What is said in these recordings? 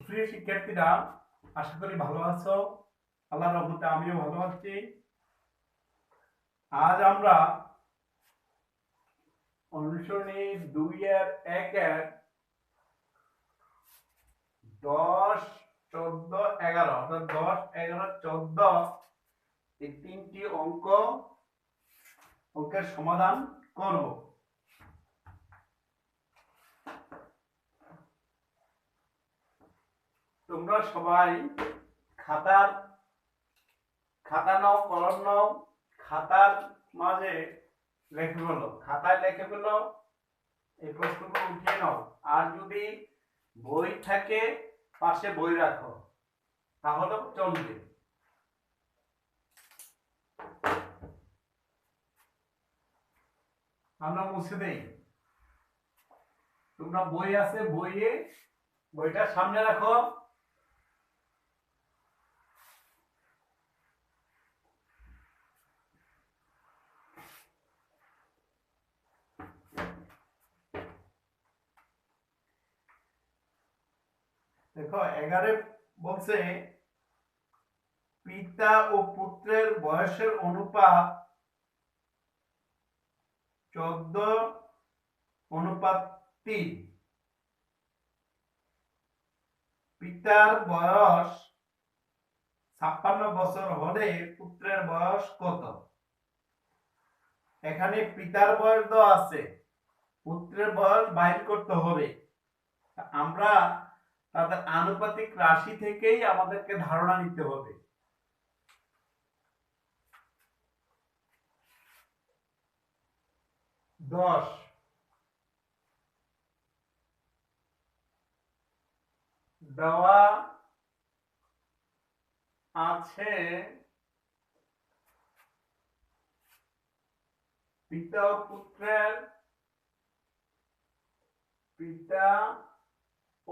প্রিয় শিক্ষার্থীরা, আশা করি ভালো আছো। আল্লাহর রহমতে আমিও ভালো আছি। আজ আমরা অনুসরণী 2-1 10, 14, 11 অর্থাৎ 10, 11, 14 এই তিনটি অঙ্কের সমাধান করব। তোমরা সবাই খাতা নাও, কলম নাও, খাতার মাঝে লিখে ফেলো, খাতায় লিখে ফেলো, এই প্রশ্নগুলো উঠিয়ে নাও। আর যদি বই থাকে পাশে বই রাখো, তাহলে চলবে। আমরা মুছে দেই। তোমরা বই আছে, বইটা সামনে রাখো। দেখো 11 বলছে পিতা ও পুত্রের বয়সের অনুপাত 14:3। পিতার বয়স 56 বছর হলে পুত্রের বয়স কত? এখানে পিতার বয়স দেওয়া আছে, পুত্রের বয়স বাইর করতে হবে। আমরা তাদের আনুপাতিক রাশি থেকেই আমাদেরকে ধারণা নিতে হবে। দশ দেওয়া আছে পিতা ও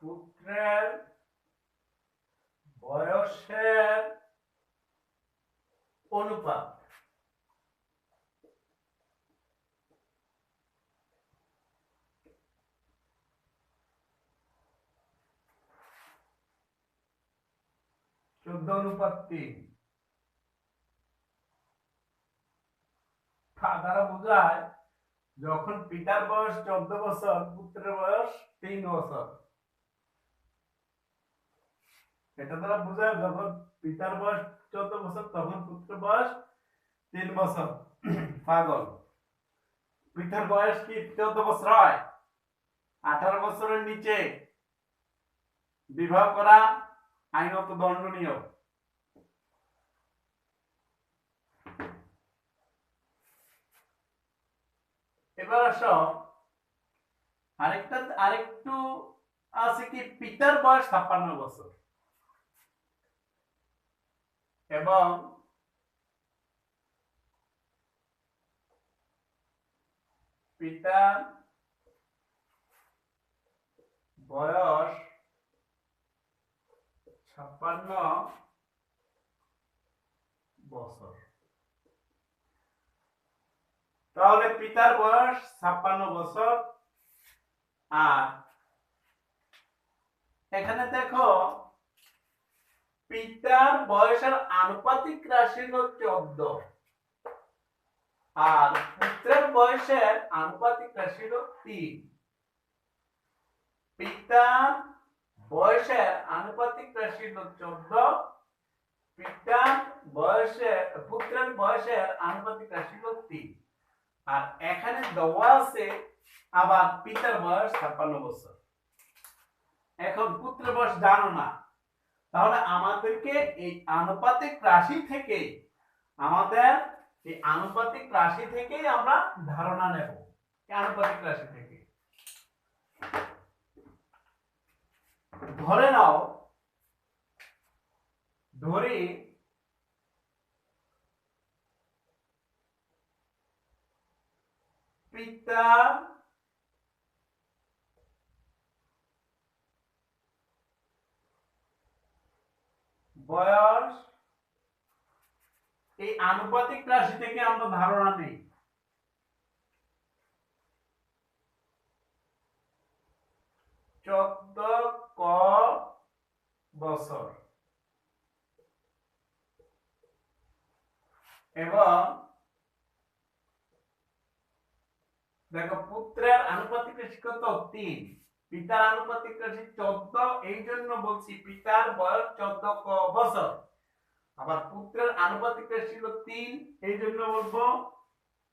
পুত্রের বয়সের অনুপাত। (14:3) দ্বারা বোঝায় যখন পিতার বয়স 14 বছর, পুত্রের বয়স 3 বছর। এটা দ্বারা বোঝায় যখন পিতার বয়স 14 বছর তখন পুত্রের বয়স 3 বছর। পাগল, পিতার বয়স কি 14 বছর হয়? 18 বছরের নিচে বিবাহ করা আইনত দণ্ডনীয়। এবার আসো আরেকটু আছে কি, পিতার বয়স 56 বছর এবং পিতার বয়স 56 বছর। তাহলে পিতার বয়স 56 বছর। আর এখানে দেখো পিতার বয়সের আনুপাতিক রাশি হলো 14 আর পুত্রের বয়সের আনুপাতিক রাশি হলো 3। পিতার বয়সের আনুপাতিক রাশি হলো 14, পুত্রের বয়সের আনুপাতিক রাশি হলো 3। আর এখানে দেওয়া আছে আবার পিতার বয়স 56 বছর। এখন পুত্রের বয়স জানো না, তাহলে আমাদেরকে এই আনুপাতিক রাশি থেকে আমরা ধারণা নেব। আনুপাতিক রাশি থেকে ধরি পিতা বয়স, এই আনুপাতিক রাশি থেকে আমরা ধারণা নেই। 14 ক বছর এবং দেখো পুত্রের আনুপাতিক রাশি কত 3, পিতার আনুপাতিক রাশি 14, এই জন্য বলছি পিতার বয়স 14 ক বছর। আবার পুত্রের আনুপাতিক রাশি হলো 3, এই জন্য বলবো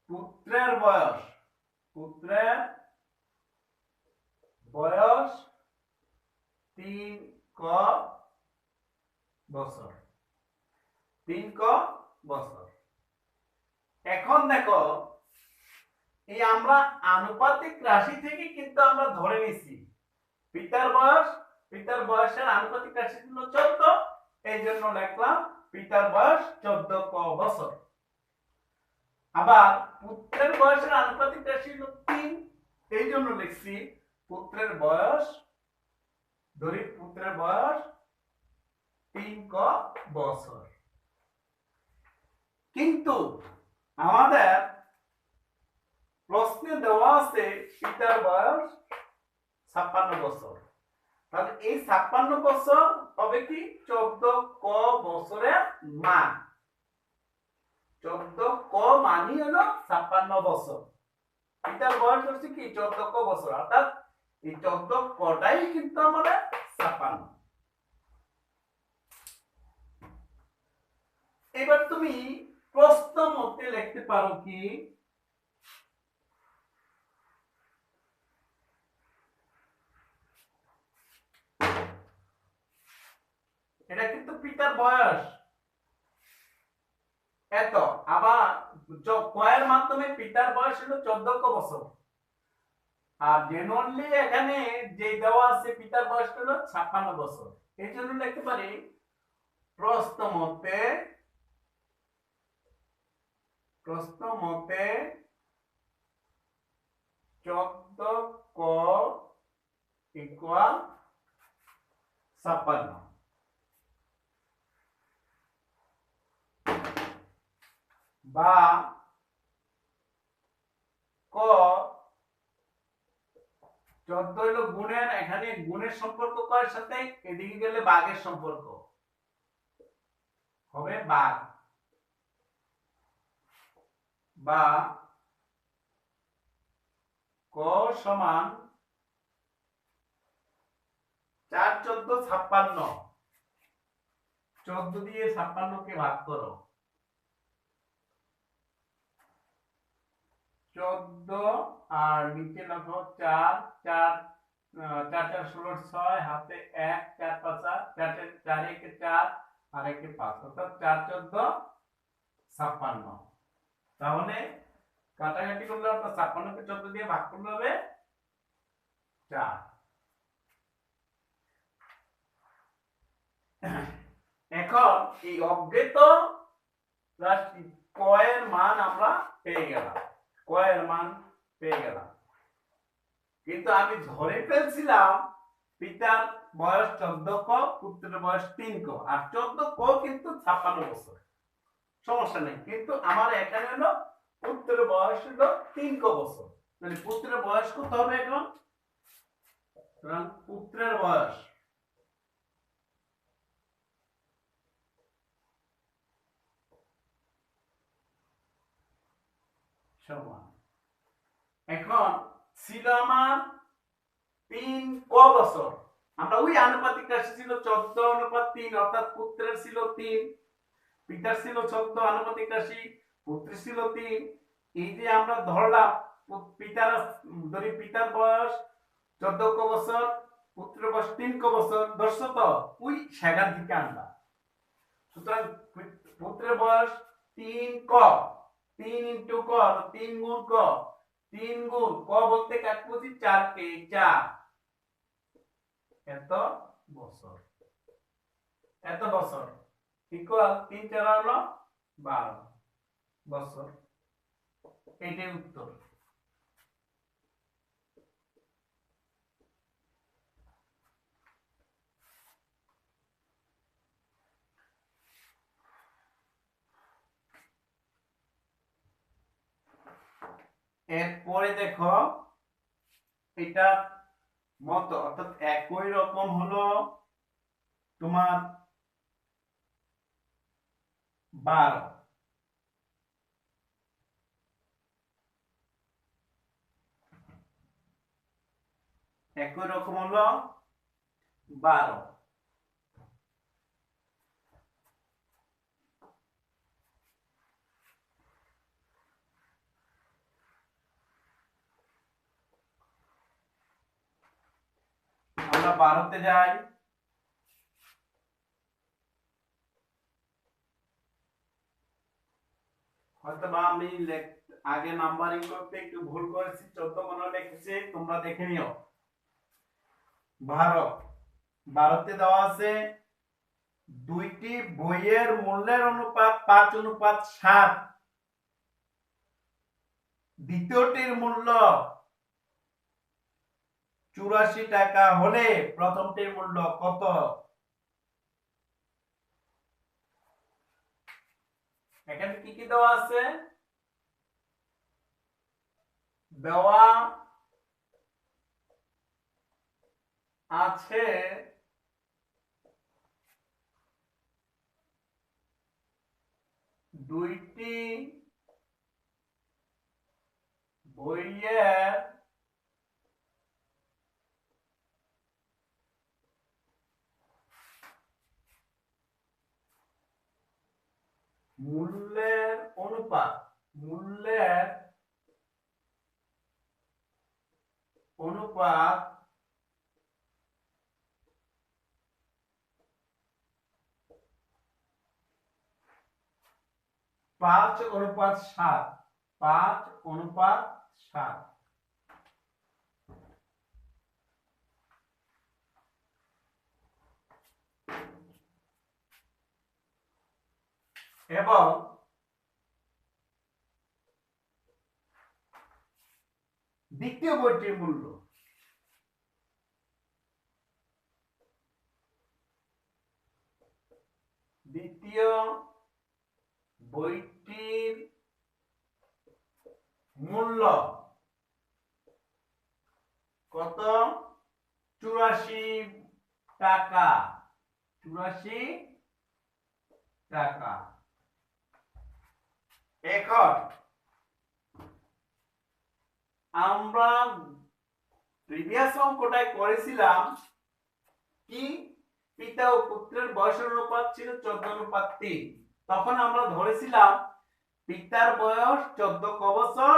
পুত্রের বয়স 3 ক বছর, 3 ক বছর। এখন দেখো এই আমরা আনুপাতিক রাশি থেকে কিন্তু আমরা ধরে নিছি পিতার বয়সের আনুপাতিক রাশি ছিল 14, এই জন্য লিখলাম পিতার বয়স 14 ক বছর। আবার পুত্রের বয়সের আনুপাতিক রাশি হলো 3, এই জন্য লিখছি পুত্রের বয়স 3 ক বছর। কিন্তু আমাদের প্রশ্নে দেওয়া আছে পিতার বয়স 56 বছর, তাহলে এই 56 বছর হবে কি 14 ক বছরের মান। 14 ক মানই হলো 56 বছর। পিতার বয়স হচ্ছে কি 14 ক বছর, অর্থাৎ এই 14 কটাই কিন্তু আমাদের 56। এবার তুমি প্রশ্ন মতে লিখতে পারো কি এটা কিন্তু পিতার বয়স এত, আবার কয়ের মাধ্যমে পিতার বয়স হলো 14 ক বছর, আর জেনুইনলি এখানে যে দেওয়া আছে পিতার বয়স হলো 56 বছর। এই জন্য লিখতে পারি প্রশ্ন মতে 14 ক ইকুয়াল 56, বা ক 14 হলো গুণের, এখানে গুণের সম্পর্ক করার সাথে এদিকে গেলে ভাগের সম্পর্ক হবে ভাগ, বা ক সমান 4 14 56, 14 দিয়ে 56 কে ভাগ করো, 14 আর নিচে লেখো 4 4 4 4 16 6 হাতে 1 4 5 4 4 1 4 আর 1 5, অর্থাৎ 4 14 56। তাহলে কাটাকাটি করলে অর্থাৎ 56 কে 14 দিয়ে ভাগ করলে হবে 4। এখন এই অজ্ঞাত রাশি কয়ের মান আমরা পেয়ে গেলাম, কিন্তু আমি ধরে ফেলছিলাম পিতার বয়স 14 ক, পুত্রের বয়স 3 ক, আর 14 ক কিন্তু 56 বছর, সমস্যা নেই। কিন্তু আমার এখানে হলো পুত্রের বয়স হলো 3 ক বছর, তাহলে পুত্রের বয়স কত হবে এখন? সুতরাং পুত্রের বয়স সমান, এখন ছিল আমার 3 ক বছর, আমরা ওই আনুপাতিক রাশি ছিল 14:3, অর্থাৎ পুত্রের ছিল 3, পিতার ছিল 14 আনুপাতিক রাশি, পুত্রের ছিল 3। এই যে আমরা ধরলাম পিতার বয়স 14 ক বছর, পুত্রের বয়স 3 ক বছর, ধরছো তো ওই সেখান থেকে আনলাম। সুতরাং পুত্রের বয়স 3 ক, 3 ইনটু ক 3 গুণ ক, 3 গুণ ক বলতে কাটবুঝি 4 কে 4, এত বছর ইকুয়াল 3 4 হলো 12 বছর। এটাই উত্তর। এরপরে দেখো এটা মতো, অর্থাৎ একই রকম হলো তোমার 12। একই রকম হলো 12। আমরা 12তে যাই। হয়তো বা আমি আগে নাম্বারিং করতে একটু ভুল করেছি, 14 মনে লিখেছি, তোমরা দেখে নিও। 12, 12তে দেওয়া আছে দুইটি বইয়ের মূল্যের অনুপাত 5:7। দ্বিতীয়টির মূল্য 84 টাকা হলে প্রথমটির মূল্য কত? এখানে কি কি দেওয়া আছে? দেওয়া আছে দুইটি বইয়ের মূল্যের অনুপাত, মূল্যের অনুপাত 5:7, 5:7। এবং দ্বিতীয় বইটির মূল্য, দ্বিতীয় বইটির মূল্য কত? 84 টাকা, 84 টাকা। এখন আমরা প্রিভিয়াস অঙ্কটায় করেছিলাম কি, পিতা ও পুত্রের বয়সের অনুপাত ছিল 14:3। তখন আমরা ধরেছিলাম পিতার বয়স 14 বছর,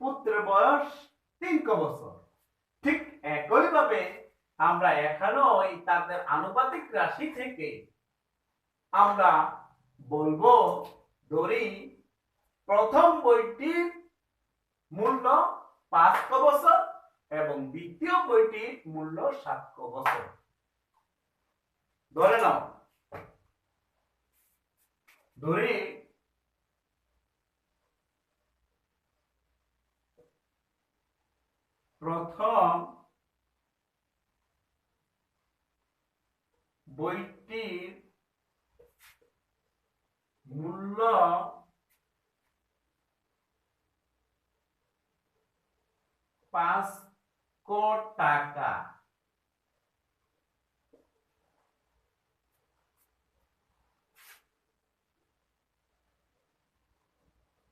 পুত্রের বয়স 3 বছর। ঠিক একই ভাবে আমরা এখানেও এই তাদের আনুপাতিক রাশি থেকে আমরা বলবো, ধরি প্রথম বইটির মূল্য 5 বছর এবং দ্বিতীয় বইটির মূল্য 7 বছর। ধরে নাও, ধরি প্রথম বইটির মূল্য 5 টাকা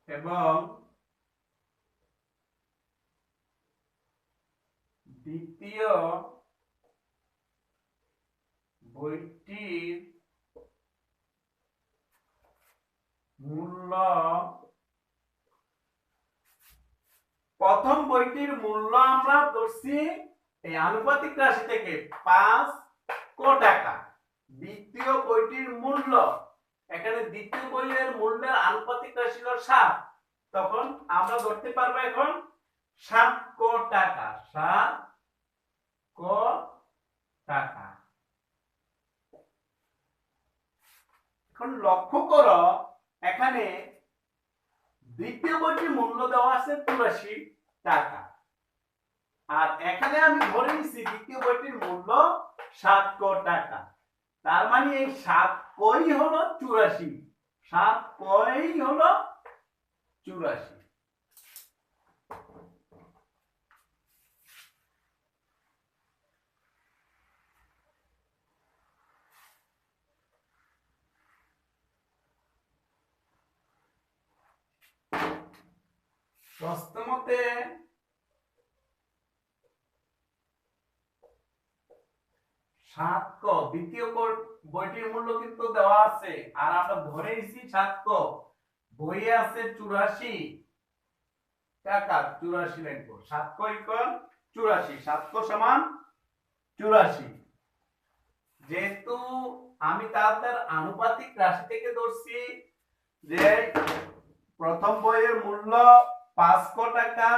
এবং দ্বিতীয় বইটির মূল্য, প্রথম বইটির মূল্য আমরা ধরছি এই আনুপাতিক রাশি থেকে 5 টাকা। দ্বিতীয় বইটির মূল্য, এখানে দ্বিতীয় বইয়ের মূল্যের আনুপাতিক রাশি হলো 7, তখন আমরা ধরতে পারবো এখন 7 টাকা, 7 টাকা। এখন লক্ষ্য করো, এখানে দ্বিতীয় বইটির মূল্য দেওয়া আছে 84 টাকা, আর এখানে আমি ধরে নিচ্ছি দ্বিতীয় বইটির মূল্য 7 টাকা। তার মানে এই 7 হলো 84, 7 হলো 84। প্রশ্ন মতে সাত ক দ্বিতীয় বইটির মূল্য কিন্তু দেওয়া আছে, আর আমরা ধরে নিছি 7 ক বইয়ে আছে 84 টাকা, 84 লিখবো। 7 ক ইকুয়াল 84, 7 ক সমান 84। যেহেতু আমি তাদের আনুপাতিক রাশি থেকে ধরছি যে প্রথম বইয়ের মূল্য 5 ক টাকা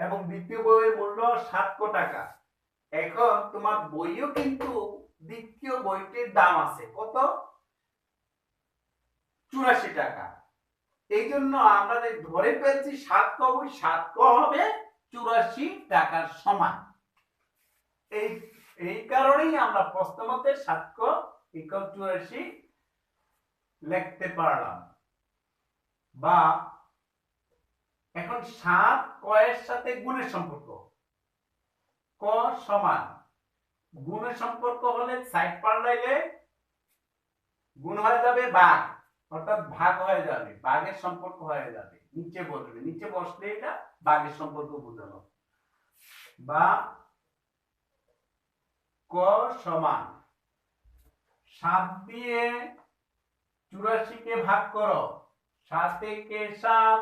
এবং দ্বিতীয় বইয়ের মূল্য 7 ক টাকা, এখন তোমার বইও কিন্তু দ্বিতীয় বইটির দাম আছে কত? 84 টাকা। এই জন্য আমরা ধরে ফেলছি 7 ক বই 7 ক হবে 84 টাকার সমান। এই কারণেই আমরা প্রশ্ন মতে 7 ক ইকুয়াল 84 লিখতে পারলাম। বা এখন 7 ক এর সাথে গুণের সম্পর্ক, ক সমান গুণের সম্পর্ক হলে সাইড পাল্টাইলে গুণ হয়ে যাবে ভাগ, অর্থাৎ ভাগ হয়ে যাবে, ভাগের সম্পর্ক হয়ে যাবে, নিচে বসবে, নিচে বসলে এটা ভাগের সম্পর্ক বোঝানো। বা ক সমান 7 দিয়ে 84 কে ভাগ করো, 7 থেকে 7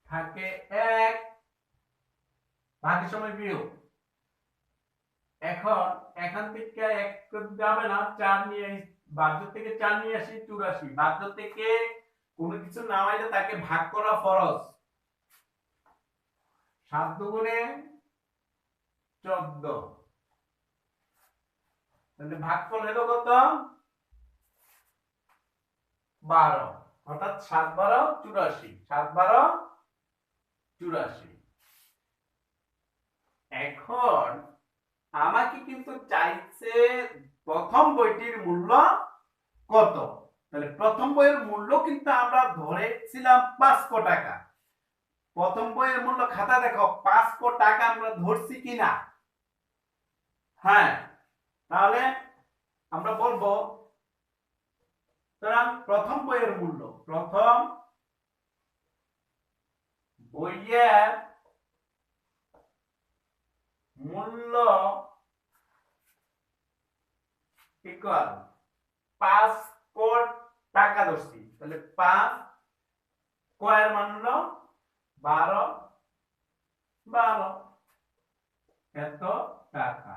থাকে 1, ভাগের সময় বিয়োগ। এখন এখান থেকে 1 যাবে না, 4 নিয়ে ভাজ্য থেকে 4 নিয়ে আসি 84, ভাজ্য থেকে কোনো কিছু নামাইলে তাকে ভাগ করা ফরজ। 7 দুগুণে 14, তাহলে ভাগফল হলো কত? 12, অর্থাৎ 7 12 84, 7 12 84। এখন আমাকে কিন্তু চাইছে প্রথম বইটির মূল্য কত। তাহলে প্রথম বইয়ের মূল্য কিন্তু আমরা ধরেছিলাম 5 ক টাকা। প্রথম বইয়ের মূল্য খাতা দেখো 5 ক টাকা আমরা ধরছি কিনা। হ্যাঁ, তাহলে আমরা বলবো সুতরাং প্রথম বইয়ের মূল্য, প্রথম বইয়ের মূল্য ইকুয়াল 5 ক টাকা ধরছি, তাহলে 5 ক এর মান হলো 12 এত টাকা।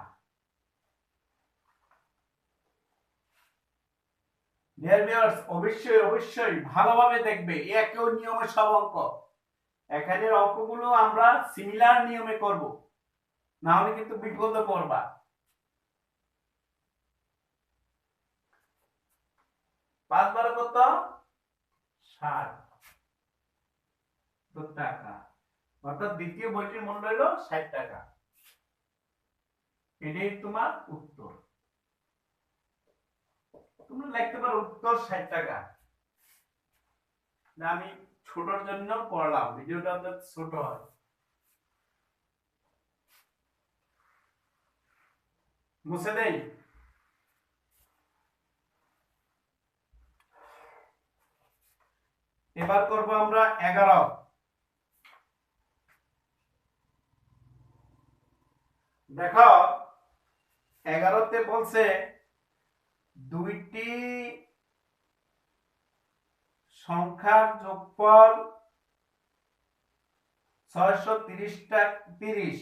ডিয়ার ভিউয়ার্স, অবশ্যই ভালোভাবে দেখবে, একই নিয়মে সব অঙ্ক। এখানের অঙ্কগুলো আমরা সিমিলার নিয়মে করব, না হলে কিন্তু বিপদে পড়বা। 5 12 কত? 60 টাকা, অর্থাৎ দ্বিতীয় বইটির মূল্য হলো 60 টাকা। এটাই তোমার উত্তর। তোমরা লিখতে পারো উত্তর 60 টাকা। না, আমি ছোটর জন্য পড়লাম, ভিডিওটা ছোট হয়। মুছে দেই। এবার করব আমরা 11। দেখো 11তে বলছে দুইটি সংখ্যার যোগফল 630,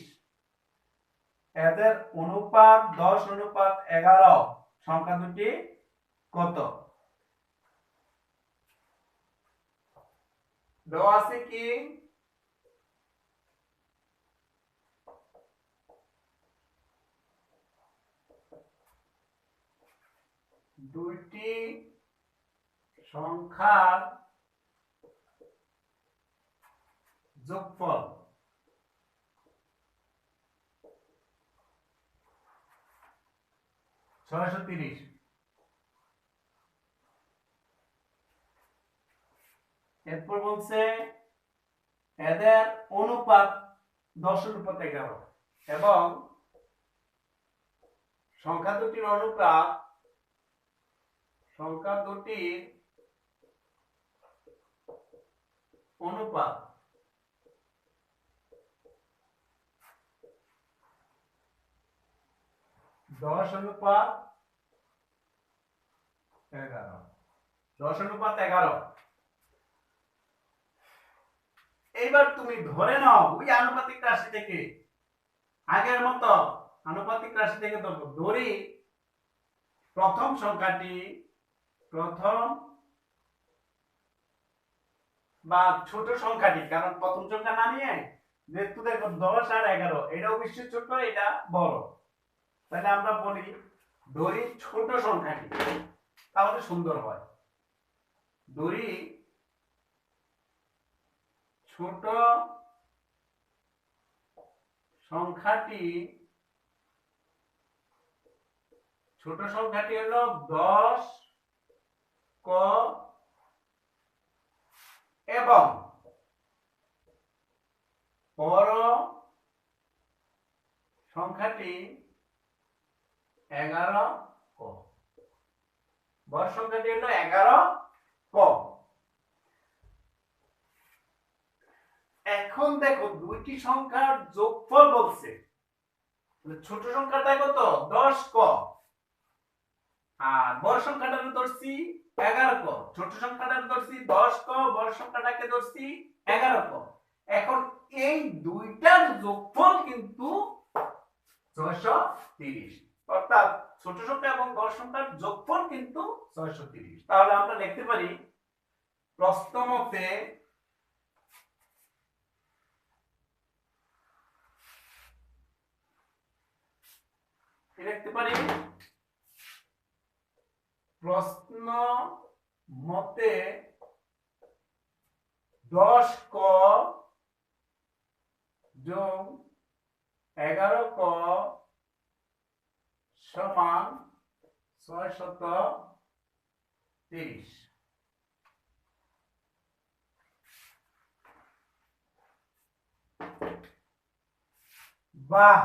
এদের অনুপাত 10:11, সংখ্যা দুটি কত? দেওয়া আছে কি দুইটি সংখ্যার যোগফল 630, এরপর বলছে এদের অনুপাত 10:11 এবং সংখ্যা দুটির অনুপাত, সংখ্যা দুটির অনুপাত 10:11, 10:11। এইবার তুমি ধরে নাও ওই আনুপাতিক রাশি থেকে, আগের মতো আনুপাতিক রাশি থেকে ধরি প্রথম সংখ্যাটি, প্রথম বা ছোট সংখ্যাটি, কারণ প্রথম সংখ্যা না নিয়ে যেহেতু দেখো 10 আর 11 এটা অবশ্যই ছোট, এটা বড়, তাহলে আমরা বলি ধরি ছোট সংখ্যাটি, তাহলে সুন্দর হয়। ধরি ছোট সংখ্যাটি, ছোট সংখ্যাটি হলো 10 ক এবং বড় সংখ্যাটি 11 ক। বড় সংখ্যাটি হলো 11 ক। এখন দেখো দুইটি সংখ্যার যোগফল বলছে, ছোট সংখ্যাটা কত 10 ক আর বড় সংখ্যাটা ধরছি 11 ক। ছোট সংখ্যাটা ধরছি 10 ক, বড় সংখ্যাটাকে ধরছি 11 ক। এখন এই দুইটার যোগফল কিন্তু 630, অর্থাৎ ছোট সংখ্যা এবং বড় সংখ্যার যোগফল কিন্তু 630। তাহলে আমরা লিখতে পারি প্রশ্নমতে লিখতে পারি প্রশ্ন মতে 10 ক যোগ 11 ক সমান 630। বাহ,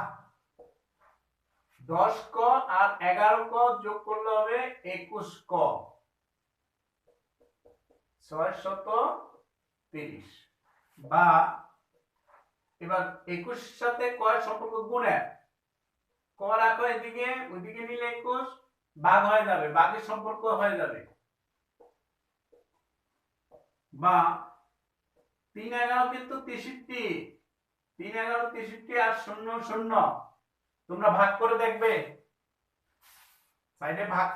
10 ক আর 11 ক যোগ করলে হবে 21 ক, 630। বা এবার 21 সাথে ক এর সম্পর্ক গুণে, ক রাখো এদিকে, ওইদিকে নিলে 21 ভাগ হয়ে যাবে, ভাগের সম্পর্ক হয়ে যাবে। বা 3 11 কিন্তু 63, 3 11 63 আর 0 0, তোমরা ভাগ করে দেখবে, সাইডে ভাগ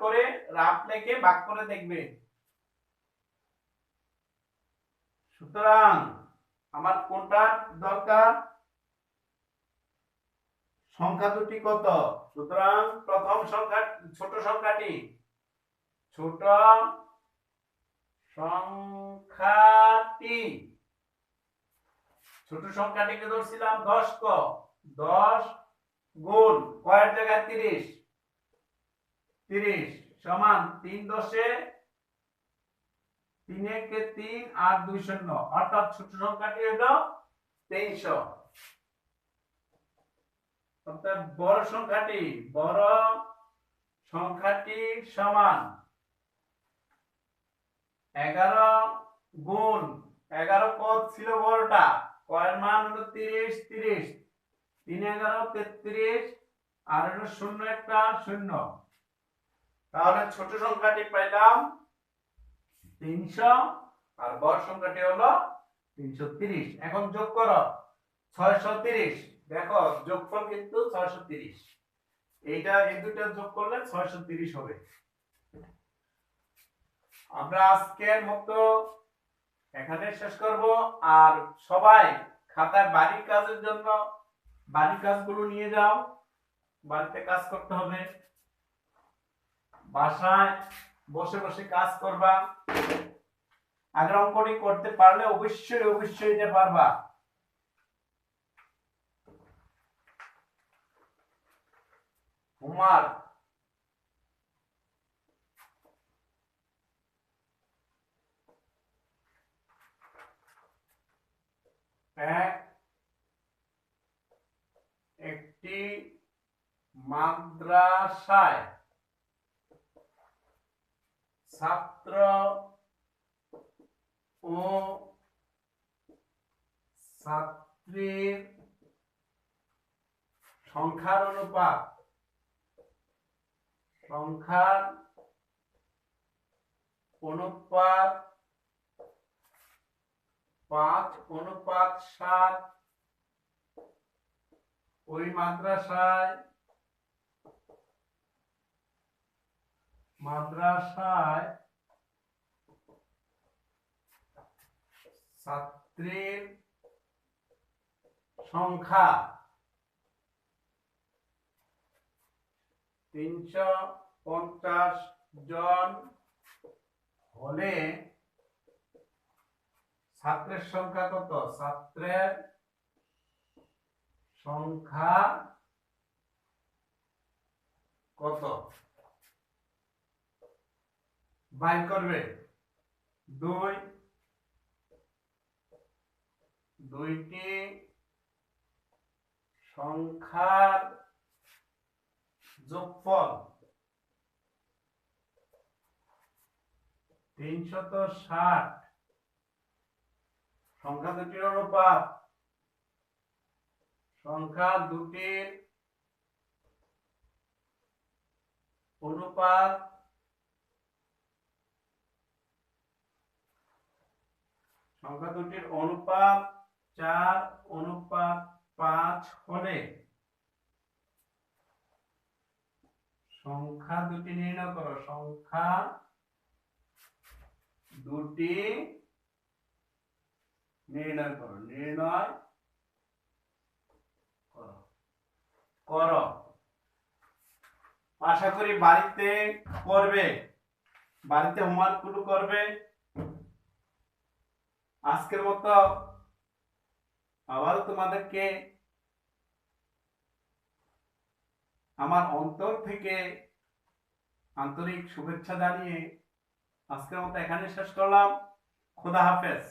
করে রাফ লিখে ভাগ করে দেখবে। সুতরাং আমার কোনটা দরকার, সংখ্যা দুটি কত, সুতরাং প্রথম সংখ্যা ছোট সংখ্যাটি, ছোট সংখ্যাটি, ছোট সংখ্যাটিকে ধরছিলাম 10 ক, 10 গুণ কয়ের জায়গায় 30, 30 সমান 3 10 3 1 3 আর 2 0, অর্থাৎ ছোট সংখ্যাটি হলো 300। অর্থাৎ বড় সংখ্যাটি সমান 11 গুণ 11 কত ছিল বড়টা, কয়ের মান হলো 30, 30 3 11 33 আর হলো 0 একটা 0, তাহলে ছোট সংখ্যাটি পাইলাম 300 আর বড় সংখ্যাটি হলো 330। এখন যোগ করো 630, দেখো যোগফল কিন্তু 630, এইটা এই দুটো যোগ করলে 630 হবে। আমরা আজকের মতো এখানে শেষ করব। আর সবাই খাতায় বাড়ির কাজের জন্য বাড়ির কাজগুলো নিয়ে যাও, বাড়িতে কাজ করতে হবে, বাসায় বসে বসে কাজ করবা। আগের অঙ্কটি করতে পারলে অবশ্যই এটা পারবা। হোমওয়ার্ক একটি মাদ্রাসায় ছাত্র ও ছাত্রীর সংখ্যার অনুপাত সংখ্যার অনুপাত 5:7 ওই মাদ্রাসায় ছাত্রীর সংখ্যা 350 জন হলে ছাত্রের সংখ্যা কত? ছাত্রের সংখ্যা কত বাইর করবে? দুইটি সংখ্যার যোগফল 360 সংখ্যা দুটির অনুপাত সংখ্যা দুটির অনুপাত সংখ্যা দুটির অনুপাত 4:5 হলে সংখ্যা দুটি নির্ণয় করো। সংখ্যা দুটি নির্ণয় করো। নির্ণয় করো। আশা করি বাড়িতে করবে, বাড়িতে হোমওয়ার্ক গুলো করবে। আজকের মতো আবার তোমাদেরকে আমার অন্তর থেকে আন্তরিক শুভেচ্ছা জানিয়ে আজকের মতো এখানে শেষ করলাম। খোদা হাফেজ।